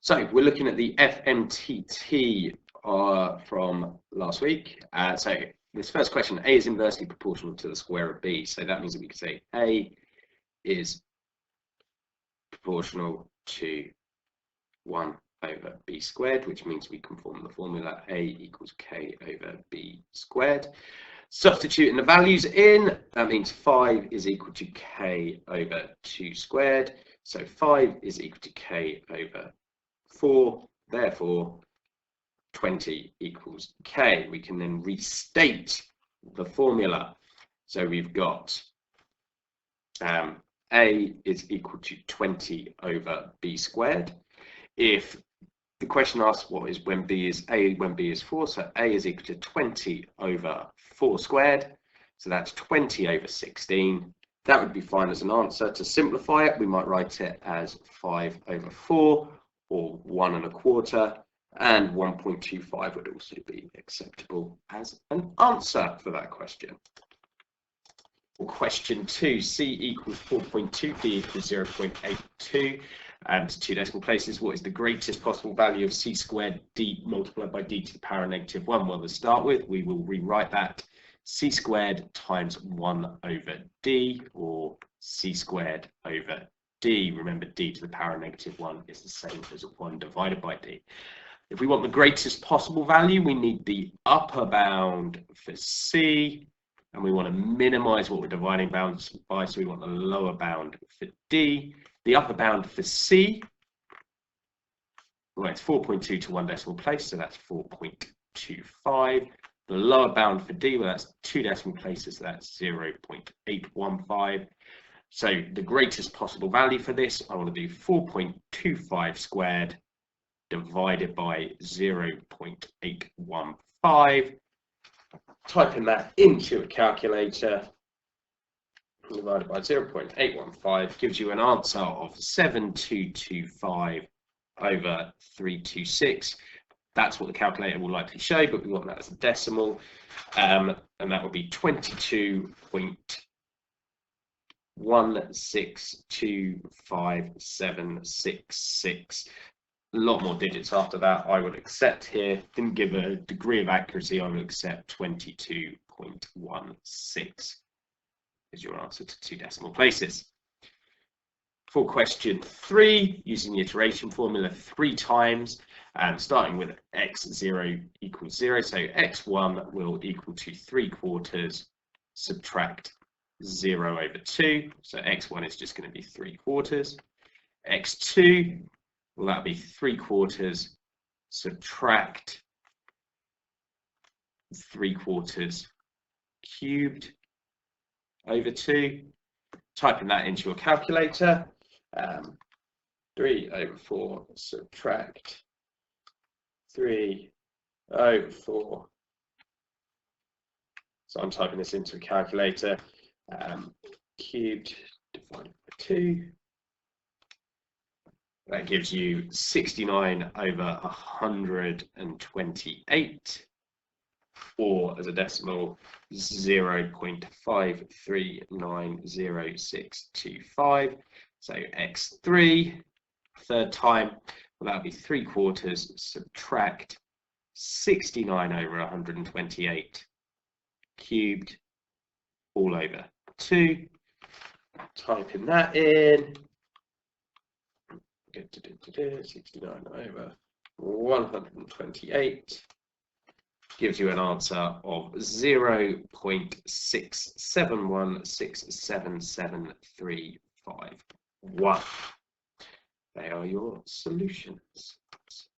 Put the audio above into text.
So we're looking at the FMTT from last week. So this first question, A is inversely proportional to the square of B. So that means that we could say A is proportional to 1 over B squared, which means we can form the formula A equals K over B squared. Substituting the values in, that means 5 is equal to K over 2 squared. So 5 is equal to K over 4, therefore 20 equals K. We can then restate the formula. So we've got A is equal to 20 over B squared. If the question asks what is when B is A when B is 4, so A is equal to 20 over 4 squared. So that's 20 over 16. That would be fine as an answer. To simplify it, we might write it as 5 over 4 or 1 1/4, and 1.25 would also be acceptable as an answer for that question. For question 2, C equals 4.2, B equals 0.82. To 2 decimal places, what is the greatest possible value of C squared D multiplied by D to the power of -1? Well, to start with, we will rewrite that C squared times 1 over D, or C squared over D. Remember, D to the power of -1 is the same as 1 divided by D. If we want the greatest possible value, we need the upper bound for C, and we want to minimize what we're dividing bounds by, so we want the lower bound for D. The upper bound for C, well, it's 4.2 to 1 decimal place, so that's 4.25. The lower bound for D, well, that's 2 decimal places, so that's 0.815. So the greatest possible value for this, I want to do 4.25 squared divided by 0.815. Typing that into a calculator, divided by 0.815 gives you an answer of 7225 over 326. That's what the calculator will likely show, but we want that as a decimal, and that would be 22.1625766. A lot more digits after that I would accept here. Didn't give a degree of accuracy, I would accept 22.16 is your answer to 2 decimal places. For question 3, using the iteration formula 3 times, starting with x0 equals 0, so x1 will equal to 3/4 subtract 0 over 2, so x1 is just going to be 3/4. x2, well, that'll be 3/4 subtract 3/4 cubed over 2. Typing that into your calculator, 3 over 4 subtract 3 over 4. So I'm typing this into a calculator, cubed divided by 2. That gives you 69 over 128, or as a decimal, 0.5390625. So x3, third time, well, that'll be 3/4 subtract 69 over 128 cubed all over 2. Typing that in, 69 over 128 gives you an answer of 0.671677351. They are your solutions.